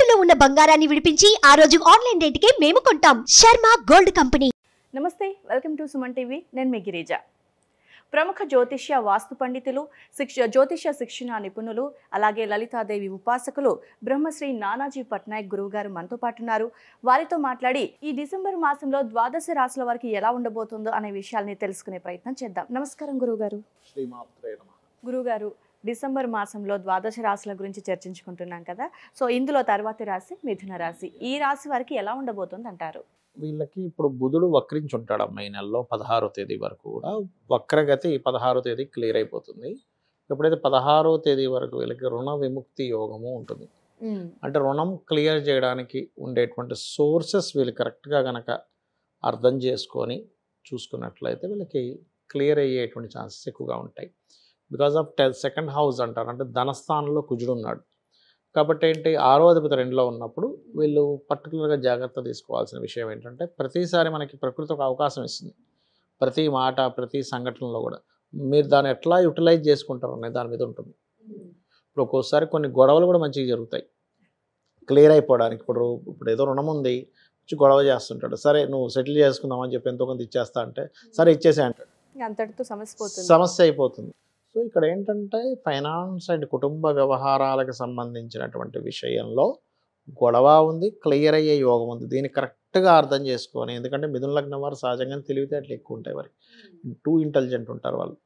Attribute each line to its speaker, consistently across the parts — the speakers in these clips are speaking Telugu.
Speaker 1: తాకట్టులో ఉన్న బంగారాన్ని విడిపించి ఆ రోజు ఆన్లైన్ రేటుకే మేము కొంటాం. Sharma gold company.
Speaker 2: నమస్తే, వెల్కమ్ టు సుమన్ టీవీ. నేను మీ గిరిజ. ప్రముఖ జ్యోతిష్య వాస్తు పండితులు, జ్యోతిష్య శిక్షణ నిపుణులు, అలాగే లలితాదేవి ఉపాసకులు బ్రహ్మశ్రీ నానాజీ పట్నాయక్ గురువు గారు మనతో పాటు ఉన్నారు. వారితో మాట్లాడి ఈ డిసెంబర్ మాసంలో ద్వాదశ రాశుల వారికి ఎలా ఉండబోతుందో అనే విషయాల్ని తెలుసుకునే ప్రయత్నం చేద్దాం. నమస్కారం గురువుగారు. గురువుగారు, డిసెంబర్ మాసంలో ద్వాదశ రాశుల గురించి చర్చించుకుంటున్నాం కదా. సో ఇందులో తర్వాతి రాశి మిథున రాశి. ఈ రాశి వారికి ఎలా ఉండబోతుంది అంటారు?
Speaker 3: వీళ్ళకి ఇప్పుడు బుధుడు వక్రించి ఉంటాడు ఈ నెలలో 16వ తేదీ వరకు కూడా. వక్రగతి 16వ తేదీ క్లియర్ అయిపోతుంది. ఎప్పుడైతే 16వ తేదీ వరకు వీళ్ళకి రుణ విముక్తి యోగము ఉంటుంది. అంటే రుణం క్లియర్ చేయడానికి ఉండేటువంటి సోర్సెస్ వీళ్ళు కరెక్ట్గా కనుక అర్థం చేసుకొని చూసుకున్నట్లయితే వీళ్ళకి క్లియర్ అయ్యేటువంటి ఛాన్సెస్ ఎక్కువగా ఉంటాయి. బికాజ్ ఆఫ్ సెకండ్ హౌస్ అంటారు, అంటే ధనస్థానంలో కుజుడు ఉన్నాడు కాబట్టి ఏంటి, 6వ అధిపతి 2లో ఉన్నప్పుడు వీళ్ళు పర్టికులర్గా జాగ్రత్త తీసుకోవాల్సిన విషయం ఏంటంటే, ప్రతిసారి మనకి ప్రకృతి ఒక అవకాశం ఇస్తుంది. ప్రతి మాట, ప్రతి సంఘటనలో కూడా మీరు దాన్ని ఎట్లా యూటిలైజ్ చేసుకుంటారు అనే దాని మీద ఉంటుంది. ఇప్పుడు ఒక్కోసారి కొన్ని గొడవలు కూడా మంచిగా జరుగుతాయి క్లియర్ అయిపోవడానికి. ఇప్పుడు ఏదో రుణం ఉంది, గొడవ చేస్తుంటాడు, సరే నువ్వు సెటిల్ చేసుకుందామని చెప్పి ఎంతో కొంత ఇచ్చేస్తా అంటే సరే ఇచ్చేసే అంటాడు,
Speaker 2: అంతటితో
Speaker 3: సమస్య అయిపోతుంది. సో ఇక్కడ ఏంటంటే ఫైనాన్స్ అండ్ కుటుంబ వ్యవహారాలకు సంబంధించినటువంటి విషయంలో గొడవ ఉంది, క్లియర్ అయ్యే యోగం ఉంది. దీన్ని కరెక్ట్గా అర్థం చేసుకొని, ఎందుకంటే మిథున లగ్నం వారు సహజంగానే తెలివితేటలు ఎక్కువ ఉంటాయి, వారికి టూ ఇంటెలిజెంట్ ఉంటారు, వాళ్ళు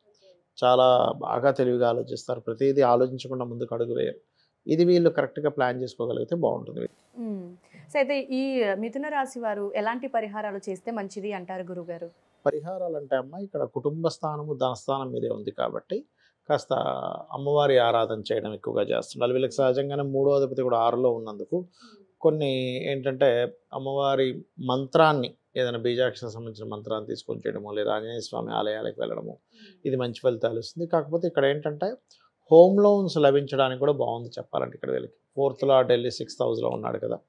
Speaker 3: చాలా బాగా తెలివిగా ఆలోచిస్తారు, ప్రతిదీ ఆలోచించకుండా ముందుకు అడుగు వేయరు. ఇది వీళ్ళు కరెక్ట్గా ప్లాన్ చేసుకోగలిగితే బాగుంటుంది.
Speaker 2: సో అయితే ఈ మిథున రాశి వారు ఎలాంటి పరిహారాలు చేస్తే మంచిది అంటారు గురుగారు?
Speaker 3: పరిహారాలు అంటే అమ్మ, ఇక్కడ కుటుంబ స్థానము ధనస్థానం మీదే ఉంది కాబట్టి కాస్త అమ్మవారి ఆరాధన చేయడం ఎక్కువగా చేస్తున్నారు. వీళ్ళకి సహజంగానే 3వ అధిపతి కూడా 6లో ఉన్నందుకు కొన్ని ఏంటంటే అమ్మవారి మంత్రాన్ని, ఏదైనా బీజాక్షరం సంబంధించిన మంత్రాన్ని తీసుకొని చేయడము, లేదా ఆంజనేయ స్వామి ఆలయాలకు వెళ్ళడము, ఇది మంచి ఫలితాలు ఇస్తుంది. కాకపోతే ఇక్కడ ఏంటంటే హోమ్ లోన్స్ లభించడానికి కూడా బాగుంది చెప్పాలంటే. ఇక్కడ వీళ్ళకి 4th లార్డ్ వెళ్ళి 6th హౌస్లో ఉన్నాడు కదా,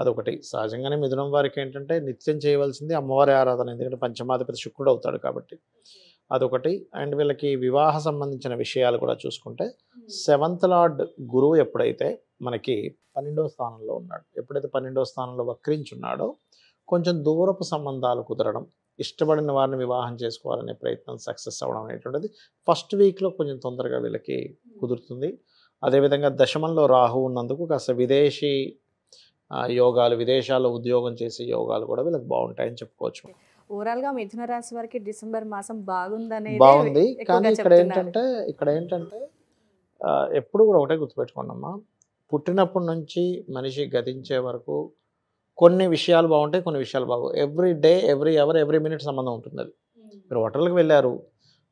Speaker 3: అదొకటి. సహజంగానే మిథునం వారికి ఏంటంటే నిత్యం చేయవలసింది అమ్మవారి ఆరాధన, ఎందుకంటే పంచమాధిపతి శుక్రుడు అవుతాడు కాబట్టి అదొకటి. అండ్ వీళ్ళకి వివాహ సంబంధించిన విషయాలు కూడా చూసుకుంటే 7th లార్డ్ గురువు ఎప్పుడైతే మనకి 12వ స్థానంలో ఉన్నాడు, ఎప్పుడైతే 12వ స్థానంలో వక్రించున్నాడో కొంచెం దూరపు సంబంధాలు కుదరడం, ఇష్టపడిన వారిని వివాహం చేసుకోవాలనే ప్రయత్నం సక్సెస్ అవ్వడం అనేటువంటిది ఫస్ట్ వీక్లో కొంచెం తొందరగా వీళ్ళకి కుదురుతుంది. అదేవిధంగా దశమంలో రాహు ఉన్నందుకు కాస్త విదేశీ యోగాలు, విదేశాల్లో ఉద్యోగం చేసే యోగాలు కూడా వీళ్ళకి బాగుంటాయని చెప్పుకోవచ్చు.
Speaker 2: ఓవరాల్ గా మిథున రాశి వారికి డిసెంబర్ మాసం బాగుంది.
Speaker 3: కానీ ఇక్కడ ఏంటంటే ఎప్పుడు కూడా ఒకటే గుర్తుపెట్టుకోండి అమ్మా, పుట్టినప్పటి నుంచి మనిషి గతించే వరకు కొన్ని విషయాలు బాగుంటాయి, కొన్ని విషయాలు బాగోవు. Every day, every hour, every minute సంబంధం ఉంటుంది. అది మీరు హోటల్కి వెళ్ళారు,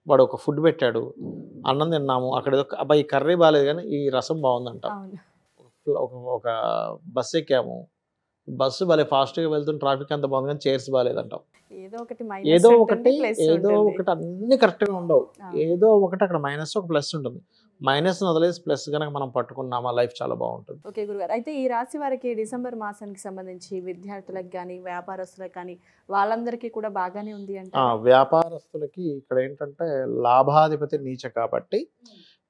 Speaker 3: వాడు ఒక ఫుడ్ పెట్టాడు, అన్నం తిన్నాము, అక్కడ అబ్బాయి కర్రీ బాగాలేదు కానీ ఈ రసం బాగుందంటాం. ఒక బస్సు ఎక్కాము, బస్సు భలే ఫాస్ట్గా వెళ్తుంది, ట్రాఫిక్ అంత బాగుంది కానీ చైర్స్ బాగాలేదంటాం. ఏదో ఒకటి అన్ని కరెక్ట్గా ఉండవు, ఏదో ఒకటి అక్కడ మైనస్ ఒక ప్లస్ ఉంటుంది. మైనస్ వదిలేసి ప్లస్ కనుక మనం పట్టుకున్నామా లైఫ్ చాలా బాగుంటుంది.
Speaker 2: ఓకే గురుగారు, అయితే ఈ రాశి వారికి డిసెంబర్ మాసానికి సంబంధించి విద్యార్థులకు కానీ వ్యాపారస్తులకు కానీ వాళ్ళందరికీ కూడా బాగానే ఉంది అంటే?
Speaker 3: వ్యాపారస్తులకి ఇక్కడ ఏంటంటే లాభాధిపతి నీచ కాబట్టి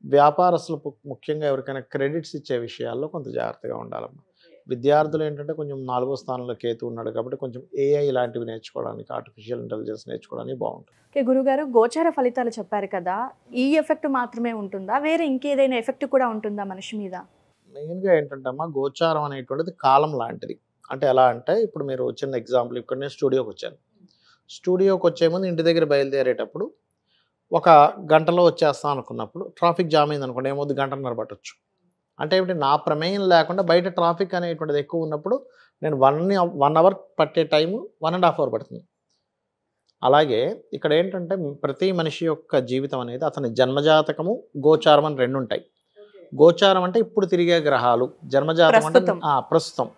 Speaker 3: వ్యాపారస్తులకు ముఖ్యంగా ఎవరికైనా క్రెడిట్స్ ఇచ్చే విషయాల్లో కొంత జాగ్రత్తగా ఉండాలమ్మా. విద్యార్థులు ఏంటంటే కొంచెం 4వ స్థానంలో కేతు ఉన్నాడు కాబట్టి కొంచెం AI లాంటివి నేర్చుకోవడానికి, ఆర్టిఫిషియల్ ఇంటెలిజెన్స్ నేర్చుకోవడానికి బాగుంటుంది.
Speaker 2: ఓకే గురుగారు, గోచార ఫలితాలు చెప్పారు కదా, ఈ ఎఫెక్ట్ మాత్రమే ఉంటుందా, వేరే ఇంకేదైనా ఎఫెక్ట్ కూడా ఉంటుందా మనిషి మీద?
Speaker 3: మెయిన్గా ఏంటంటే అమ్మా, గోచారం అనేటువంటిది కాలం లాంటిది. అంటే ఎలా అంటే, ఇప్పుడు మీరు చిన్న ఎగ్జాంపుల్, ఇక్కడ నేను స్టూడియోకి వచ్చాను, స్టూడియోకి వచ్చే ముందు ఇంటి దగ్గర బయలుదేరేటప్పుడు ఒక గంటలో వచ్చేస్తాను అనుకున్నప్పుడు ట్రాఫిక్ జామ్ అయింది అనుకోండి, ఏమవుద్ది, గంటన్నర పట్టొచ్చు. అంటే ఏమిటి, నా ప్రమేయం లేకుండా బయట ట్రాఫిక్ అనేటువంటిది ఎక్కువ ఉన్నప్పుడు నేను 1 అవర్ పట్టే టైము 1.5 అవర్ పడుతుంది. అలాగే ఇక్కడ ఏంటంటే ప్రతి మనిషి యొక్క జీవితం అనేది అతని జన్మజాతకము, గోచారం అని 2 ఉంటాయి. గోచారం అంటే ఇప్పుడు తిరిగే గ్రహాలు, జన్మజాతకం అంటే ప్రస్తుతం.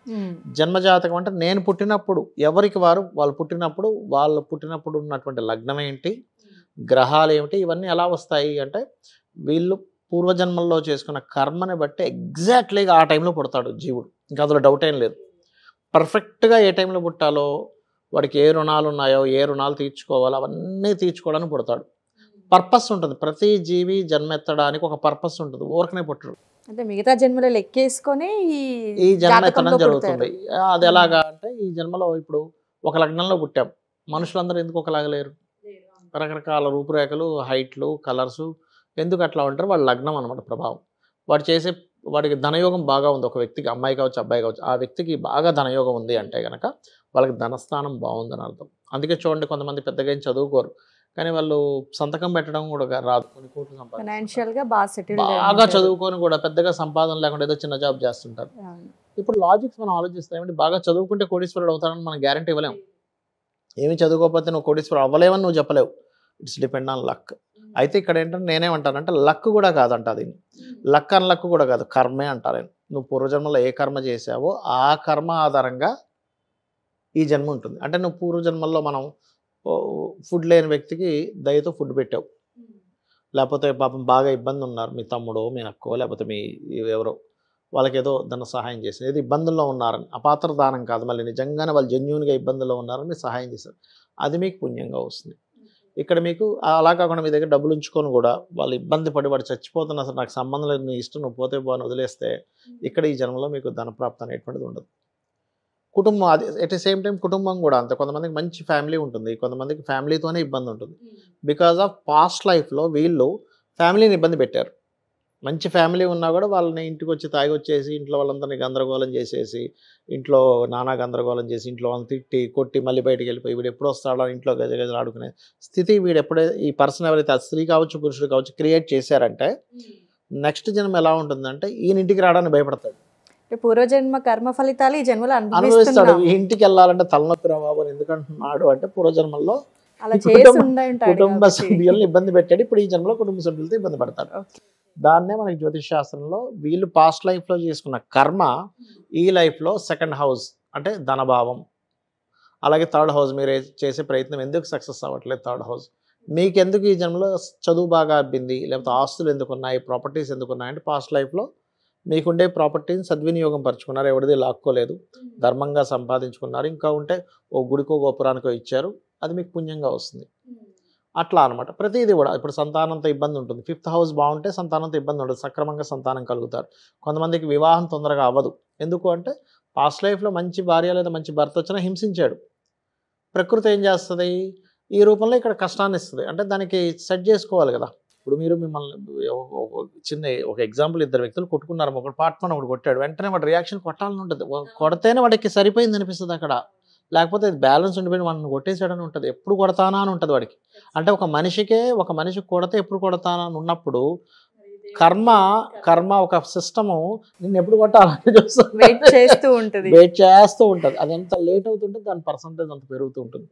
Speaker 3: జన్మజాతకం అంటే నేను పుట్టినప్పుడు, ఎవరికి వాళ్ళు పుట్టినప్పుడు ఉన్నటువంటి లగ్నం ఏంటి, గ్రహాలు ఏమిటి, ఇవన్నీ ఎలా వస్తాయి అంటే వీళ్ళు పూర్వజన్మల్లో చేసుకున్న కర్మని బట్టి ఎగ్జాక్ట్లీగా ఆ టైంలో పుడతాడు జీవుడు, ఇంకా అందులో డౌట్ ఏం లేదు. పర్ఫెక్ట్గా ఏ టైంలో పుట్టాలో, వాడికి ఏ రుణాలు ఉన్నాయో, ఏ రుణాలు తీర్చుకోవాలో అవన్నీ తీర్చుకోవడానికి పుడతాడు. పర్పస్ ఉంటుంది, ప్రతి జీవి జన్మెత్తడానికి ఒక పర్పస్ ఉంటుంది, ఊరకనే పుట్టడు.
Speaker 2: అంటే మిగతా జన్మలో లెక్కేసుకొని
Speaker 3: ఈ జన్మ ఎత్తడం
Speaker 2: జాతకంలో
Speaker 3: జరుగుతుంది.
Speaker 2: పుడతారు.
Speaker 3: అది ఎలాగా అంటే ఈ జన్మలో ఇప్పుడు ఒక లగ్నంలో పుట్టాం. మనుషులందరూ ఎందుకు ఒకలాగా లేరు? రకరకాల రూపురేఖలు, హైట్లు, కలర్స్ ఎందుకు అట్లా ఉంటారు? వాళ్ళ లగ్నం అనమాట ప్రభావం. వాడికి ధనయోగం బాగా ఉంది. ఒక వ్యక్తికి, అమ్మాయి కావచ్చు, అబ్బాయి కావచ్చు, ఆ వ్యక్తికి బాగా ధనయోగం ఉంది అంటే కనుక వాళ్ళకి ధనస్థానం బాగుందని అర్థం. అందుకే చూడండి, కొంతమంది పెద్దగా ఏం చదువుకోరు, కానీ వాళ్ళు సంతకం పెట్టడం కూడా రాదు. కొన్ని కోట్లు సంపాదిస్తారు.
Speaker 2: ఫైనాన్షియల్ గా బాగా సెటిల్
Speaker 3: బాగా చదువుకొని కూడా పెద్దగా సంపాదన లేకుండా ఏదో చిన్న జాబ్ చేస్తుంటారు. ఇప్పుడు లాజిక్స్ మనం ఆలోచిస్తాం, ఏమంటే బాగా చదువుకుంటే కోటీశ్వరుడు అవుతారని మనం గ్యారంటీ ఇవ్వలేము. ఏమి చదువుకోకపోతే నువ్వు కోటీశ్వరుడు అవ్వలేవని నువ్వు చెప్పలేవు. It's depend on luck. అయితే ఇక్కడ ఏంటంటే నేనేమంటానంటే లక్ కూడా కాదంట, అది లక్ అని లక్ కూడా కాదు, కర్మే అంటారు. నువ్వు పూర్వజన్మలో ఏ కర్మ చేసావో ఆ కర్మ ఆధారంగా ఈ జన్మ ఉంటుంది. అంటే నువ్వు పూర్వజన్మల్లో మనం ఫుడ్ లేని వ్యక్తికి దయతో ఫుడ్ పెట్టావు, లేకపోతే పాపం బాగా ఇబ్బంది ఉన్నారు, మీ తమ్ముడో మీ అక్కో లేకపోతే మీ ఎవరో, వాళ్ళకి ఏదో ధన సహాయం చేశారు. ఏదో ఇబ్బందుల్లో ఉన్నారని, అపాత్ర దానం కాదు, మళ్ళీ నిజంగానే వాళ్ళు జెన్యూన్గా ఇబ్బందుల్లో ఉన్నారని సహాయం చేశారు, అది మీకు పుణ్యంగా వస్తుంది. ఇక్కడ మీకు అలా కాకుండా మీ దగ్గర డబ్బులు ఉంచుకొని కూడా వాళ్ళు ఇబ్బంది పడి వాడు చచ్చిపోతున్నా అసలు నాకు సంబంధం లేదు, నీ ఇష్టం, నువ్వు పోతే పోని వదిలేస్తే ఇక్కడ ఈ జన్మలో మీకు ధనప్రాప్తి అనేటువంటిది ఉండదు. కుటుంబం అది ఎట్ ద సేమ్ టైం కుటుంబం కూడా అంతే. కొంతమందికి మంచి ఫ్యామిలీ ఉంటుంది, కొంతమందికి ఫ్యామిలీతోనే ఇబ్బంది ఉంటుంది. బికాజ్ ఆఫ్ పాస్ట్ లైఫ్లో వీళ్ళు ఫ్యామిలీని ఇబ్బంది పెట్టారు. మంచి ఫ్యామిలీ ఉన్నా కూడా వాళ్ళని ఇంటికి వచ్చి తాగి వచ్చేసి ఇంట్లో వాళ్ళందరినీ గందరగోళం చేసేసి, ఇంట్లో నానా గందరగోళం చేసి, ఇంట్లో వాళ్ళని తిట్టి కొట్టి మళ్ళీ బయటికి వెళ్ళిపోయి వీడు ఎప్పుడు వస్తాడో ఇంట్లో గజగజలు ఆడుకునే స్థితి వీడు ఎప్పుడే ఈ పర్సన్ ఎవరైతే స్త్రీ కావచ్చు పురుషుడు కావచ్చు క్రియేట్ చేశారంటే నెక్స్ట్ జన్మ ఎలా ఉంటుందంటే ఈయన ఇంటికి రావడానికి భయపడతాడు.
Speaker 2: పూర్వజన్మ కర్మ ఫలితాలు ఈ జన్మలో
Speaker 3: అనుభవిస్తాడు. ఈ ఇంటికి వెళ్ళాలంటే తలనొప్పి రాబాబు ఎందుకంటున్నాడు అంటే పూర్వజన్మల్లో కుటుంబ సభ్యులను ఇబ్బంది పెట్టాడు, ఇప్పుడు ఈ జన్మలో కుటుంబ సభ్యులతో ఇబ్బంది పడతాడు. దాన్నే మనకి జ్యోతిష్ శాస్త్రంలో వీళ్ళు పాస్ట్ లైఫ్లో చేసుకున్న కర్మ ఈ లైఫ్లో సెకండ్ హౌస్ అంటే ధనభావం, అలాగే థర్డ్ హౌస్ మీరు చేసే ప్రయత్నం ఎందుకు సక్సెస్ అవ్వట్లేదు, థర్డ్ హౌస్ మీకెందుకు ఈ జన్మలో చదువు బాగా అబ్బింది, లేకపోతే ఆస్తులు ఎందుకు ఉన్నాయి, ప్రాపర్టీస్ ఎందుకు ఉన్నాయి అంటే పాస్ట్ లైఫ్లో మీకుండే ప్రాపర్టీని సద్వినియోగం పరుచుకున్నారు, ఎవరిది లాక్కోలేదు, ధర్మంగా సంపాదించుకున్నారు, ఇంకా ఉంటే ఓ గుడికో గోపురానికో ఇచ్చారు, అది మీకు పుణ్యంగా వస్తుంది. అట్లా అనమాట. ప్రతిదీ కూడా ఇప్పుడు సంతానంతో ఇబ్బంది ఉంటుంది, ఫిఫ్త్ హౌస్ బాగుంటే సంతానంతో ఇబ్బంది ఉండదు, సక్రమంగా సంతానం కలుగుతారు. కొంతమందికి వివాహం తొందరగా అవ్వదు, ఎందుకు అంటే పాస్ట్ లైఫ్లో మంచి భార్య లేదా మంచి భర్త వచ్చినా హింసించాడు. ప్రకృతి ఏం చేస్తుంది, ఈ రూపంలో ఇక్కడ కష్టాన్ని ఇస్తుంది, అంటే దానికి సెట్ చేసుకోవాలి కదా. ఇప్పుడు మీరు మిమ్మల్ని చిన్న ఒక ఎగ్జాంపుల్, ఇద్దరు వ్యక్తులు కొట్టుకున్నారు, ఒకటి పార్ట్నర్ ఒకటి కొట్టాడు, వెంటనే వాడి రియాక్షన్ కొట్టాలని ఉంటుంది, కొడితేనే వాడికి సరిపోయింది అనిపిస్తుంది అక్కడ, లేకపోతే బ్యాలెన్స్ ఉండిపోయి వాడిని కొట్టేసాడని ఉంటుంది, ఎప్పుడు కొడతానా అని ఉంటుంది వాడికి. అంటే ఒక మనిషి కొడితే ఎప్పుడు కొడతానా అని ఉన్నప్పుడు కర్మ ఒక సిస్టము నిన్ను ఎప్పుడు కొట్టాలని చూస్తుంది, వెయిట్ చేస్తూ ఉంటుంది. అది ఎంత లేట్ అవుతుంటే దాని పర్సంటేజ్ అంత పెరుగుతూ ఉంటుంది.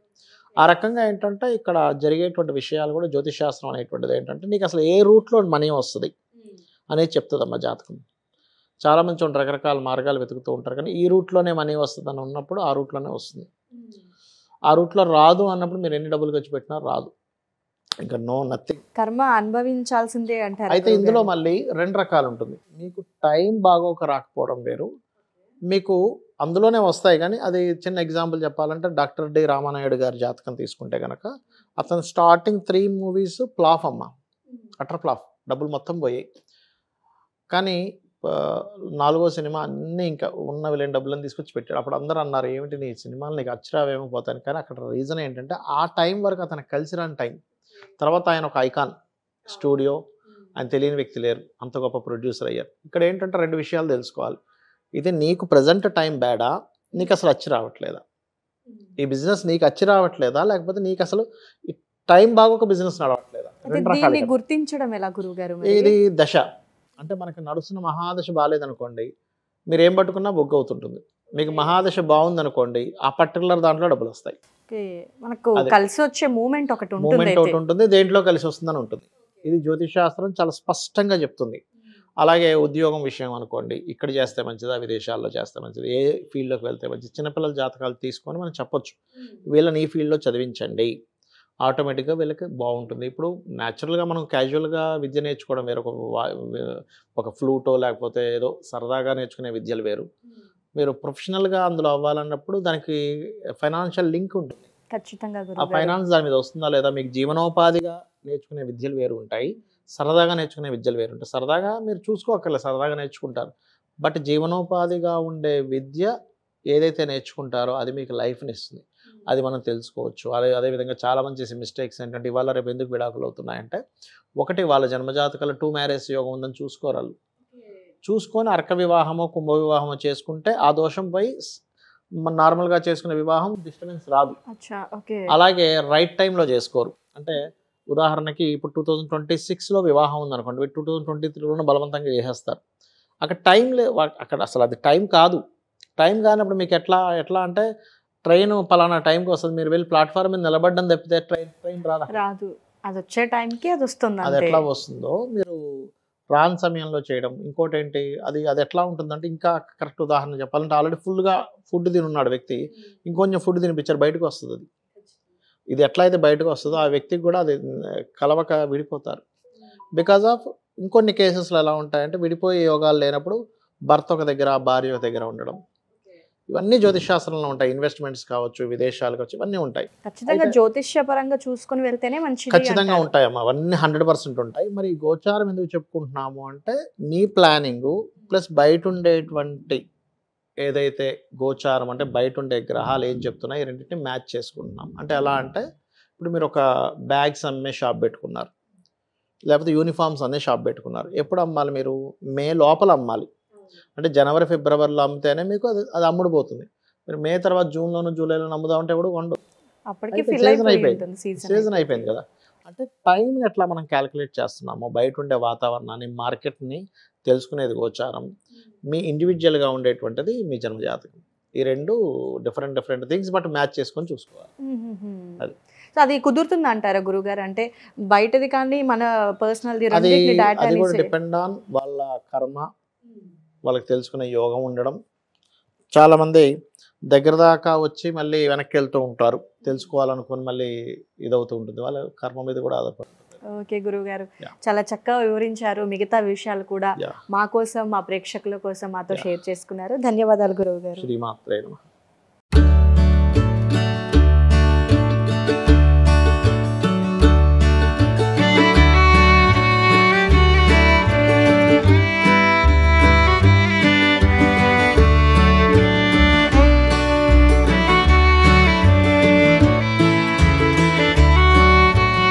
Speaker 3: ఆ రకంగా ఏంటంటే ఇక్కడ జరిగేటువంటి విషయాలు కూడా జ్యోతిష్ శాస్త్రం అనేటువంటిది ఏంటంటే నీకు అసలు ఏ రూట్లో మనీ వస్తుంది అనేది చెప్తుందమ్మా జాతకం. చాలామంది చూడండి రకరకాల మార్గాలు వెతుకుతూ ఉంటారు, కానీ ఈ రూట్లోనే మనీ వస్తుంది అని ఉన్నప్పుడు ఆ రూట్లోనే వస్తుంది. ఆ రూట్లో రాదు అన్నప్పుడు మీరు ఎన్ని డబ్బులు ఖర్చు పెట్టినా రాదు, ఇంకా నో నథింగ్,
Speaker 2: కర్మ అనుభవించాల్సిందే అంటారు.
Speaker 3: అయితే ఇందులో మళ్ళీ రెండు రకాలు ఉంటుంది. మీకు టైం బాగోక రాకపోవడం వేరు, మీకు అందులోనే వస్తాయి. కానీ అది చిన్న ఎగ్జాంపుల్ చెప్పాలంటే డాక్టర్ డి రామానాయుడు గారి జాతకం తీసుకుంటే కనుక అతను స్టార్టింగ్ 3 మూవీస్ ఫ్లాప్ అమ్మ, అటర్ ఫ్లాప్, డబ్బులు మొత్తం పోయాయి. కానీ 4వ సినిమా అన్నీ ఇంకా ఉన్నవి లేని డబ్బులను తీసుకొచ్చి పెట్టాడు. అప్పుడు అందరూ అన్నారు ఏమిటి నీ సినిమాలు నీకు అచ్చిరావేమో పోతాను, కానీ అక్కడ రీజన్ ఏంటంటే ఆ టైం వరకు అతనికి కలిసి రాని టైం. తర్వాత ఆయన ఒక ఐకాన్ స్టూడియో, ఆయన తెలియని వ్యక్తి లేరు, అంత గొప్ప ప్రొడ్యూసర్ అయ్యారు. ఇక్కడ ఏంటంటే 2 విషయాలు తెలుసుకోవాలి. ఇది నీకు ప్రజెంట్ టైం బ్యాడా, నీకు అసలు వచ్చి రావట్లేదా, ఈ బిజినెస్ నీకు వచ్చి రావట్లేదా, లేకపోతే నీకు అసలు టైం బాగోక బిజినెస్ నడవట్లేదా.
Speaker 2: గుర్తించడం ఎలా గురువుగారు?
Speaker 3: ఇది దశ అంటే మనకి నడుస్తున్న మహాదశ బాగాలేదనుకోండి మీరు ఏం పట్టుకున్నా బొగ్గు అవుతుంటుంది, మీకు మహాదశ బాగుందనుకోండి ఆ పర్టికులర్ దాంట్లో డబ్బులు వస్తాయి,
Speaker 2: మనకు కలిసి వచ్చే మూమెంట్ ఒకటి
Speaker 3: ఉంటుంది, దేంట్లో కలిసి వస్తుందని ఉంటుంది. ఇది జ్యోతిష్ శాస్త్రం చాలా స్పష్టంగా చెప్తుంది. అలాగే ఉద్యోగం విషయం అనుకోండి, ఇక్కడ చేస్తే మంచిదా విదేశాల్లో చేస్తే మంచిది, ఏ ఫీల్డ్లోకి వెళ్తే మంచిది, చిన్నపిల్లల జాతకాలు తీసుకొని మనం చెప్పొచ్చు వీళ్ళని ఈ ఫీల్డ్లో చదివించండి, ఆటోమేటిక్గా వీళ్ళకి బాగుంటుంది. ఇప్పుడు న్యాచురల్గా మనం క్యాజువల్గా విద్య నేర్చుకోవడం వేరు, ఒక ఫ్లూటో లేకపోతే ఏదో సరదాగా నేర్చుకునే విద్యలు వేరు, మీరు ప్రొఫెషనల్గా అందులో అవ్వాలన్నప్పుడు దానికి ఫైనాన్షియల్ లింక్ ఉంటుంది ఖచ్చితంగా. ఆ ఫైనాన్స్ దాని మీద వస్తుందా లేదా, మీకు జీవనోపాధిగా నేర్చుకునే విద్యలు వేరు ఉంటాయి, సరదాగా నేర్చుకునే విద్యలు వేరు ఉంటాయి. సరదాగా మీరు చూసుకోక్కర్లేదు, సరదాగా నేర్చుకుంటారు. బట్ జీవనోపాధిగా ఉండే విద్య ఏదైతే నేర్చుకుంటారో అది మీకు లైఫ్ని ఇస్తుంది. అది మనం తెలుసుకోవచ్చు. అదేవిధంగా చాలామంది చేసే మిస్టేక్స్ ఏంటంటే ఇవాళ రేపు ఎందుకు విడాకులు అవుతున్నాయంటే, ఒకటి వాళ్ళ జన్మజాతకాలు 2 మ్యారేజ్ యోగం ఉందని చూసుకోరాళ్ళు. చూసుకొని అర్క వివాహమో కుంభ వివాహమో చేసుకుంటే ఆ దోషం పోయి నార్మల్గా చేసుకునే వివాహం డిస్టర్బెన్స్ రాదు. అలాగే రైట్ టైంలో చేసుకోరు. అంటే ఉదాహరణకి ఇప్పుడు 2026లో వివాహం ఉందనుకోండి, 2023లోనే బలవంతంగా చేసేస్తారు. అక్కడ టైం అక్కడ అసలు అది టైం కాదు. టైం కానప్పుడు మీకు ఎట్లా అంటే ట్రైన్ పలానా టైంకి వస్తుంది, మీరు వెళ్ళి ప్లాట్ఫామ్ మీద నిలబడ్డం తప్పితే ట్రైన్ రాదు.
Speaker 2: అది వచ్చే టైంకి అది వస్తుంది.
Speaker 3: అది ఎట్లా వస్తుందో మీరు రాని సమయంలో చేయడం. ఇంకోటి ఏంటి, అది ఎట్లా ఉంటుందంటే, ఇంకా కరెక్ట్ ఉదాహరణ చెప్పాలంటే ఆల్రెడీ ఫుల్గా ఫుడ్ తినున్నాడు వ్యక్తి, ఇంకొంచెం ఫుడ్ తినిపించారు, బయటకు వస్తుంది. అది ఇది ఎట్లా అయితే బయటకు వస్తుందో ఆ వ్యక్తికి కూడా అది కలవక విడిపోతారు. బికాజ్ ఆఫ్ ఇంకొన్ని కేసెస్లో ఎలా ఉంటాయంటే విడిపోయే యోగాలు లేనప్పుడు భర్త ఒక దగ్గర భార్య ఒక దగ్గర ఉండడం, ఇవన్నీ జ్యోతిష్ శాస్త్రంలో ఉంటాయి. ఇన్వెస్ట్మెంట్స్ కావచ్చు, విదేశాలు కావచ్చు, ఇవన్నీ ఉంటాయి.
Speaker 2: ఖచ్చితంగా జ్యోతిష్య పరంగా చూసుకొని వెళ్తేనే మంచిది.
Speaker 3: ఖచ్చితంగా ఉంటాయమ్మా, అవన్నీ 100% ఉంటాయి. మరి గోచారం ఎందుకు చెప్పుకుంటున్నాము అంటే మీ ప్లానింగు ప్లస్ బయట ఉండేటువంటి ఏదైతే గోచారం అంటే బయట ఉండే గ్రహాలు ఏం చెప్తున్నాయి, ఈ రెండింటిని మ్యాచ్ చేసుకుంటున్నాం. అంటే ఎలా అంటే ఇప్పుడు మీరు ఒక బ్యాగ్స్ అమ్మే షాప్ పెట్టుకున్నారు, లేకపోతే యూనిఫామ్స్ అనే షాప్ పెట్టుకున్నారు. ఎప్పుడు అమ్మాలి? మీరు మే లోపల అమ్మాలి. అంటే జనవరి ఫిబ్రవరిలో అమ్మితేనే మీకు అది అమ్ముడుపోతుంది. మీరు మే తర్వాత జూన్లోను జూలైలోను అమ్ముదామంటే కూడా వండు, సీజన్ అయిపోయింది కదా. అంటే టైంని ఎట్లా మనం క్యాలిక్యులేట్ చేస్తున్నాము, బయట ఉండే వాతావరణాన్ని, మార్కెట్ని తెలుసుకునేది గోచారం, మీ ఇండివిజువల్గా ఉండేటువంటిది మీ జన్మజాతకం. ఈ రెండు డిఫరెంట్ థింగ్స్ బట్ మ్యాచ్ చేసుకొని చూసుకోవాలి.
Speaker 2: అది కుదురుతుంది అంటారా గురుగారు? అంటే బయటది కానీ మన పర్సనల్
Speaker 3: అది కూడా డిపెండ్ ఆన్ వాళ్ళ కర్మ, వాళ్ళకి తెలుసుకునే యోగం ఉండడం. చాలామంది దగ్గర దాకా వచ్చి మళ్ళీ వెనక్కి వెళ్తూ ఉంటారు, తెలుసుకోవాలనుకుని మళ్ళీ ఇదవుతూ ఉంటుంది, వాళ్ళ కర్మ మీద కూడా ఆధారపడుతుంది.
Speaker 2: ఓకే గురుగారు, చాలా చక్కగా వివరించారు. మిగతా విషయాలు కూడా మా కోసం, మా ప్రేక్షకుల కోసం మాతో షేర్ చేసుకున్నారు. ధన్యవాదాలు గురువు గారు.
Speaker 3: శ్రీమాత్రే నమః.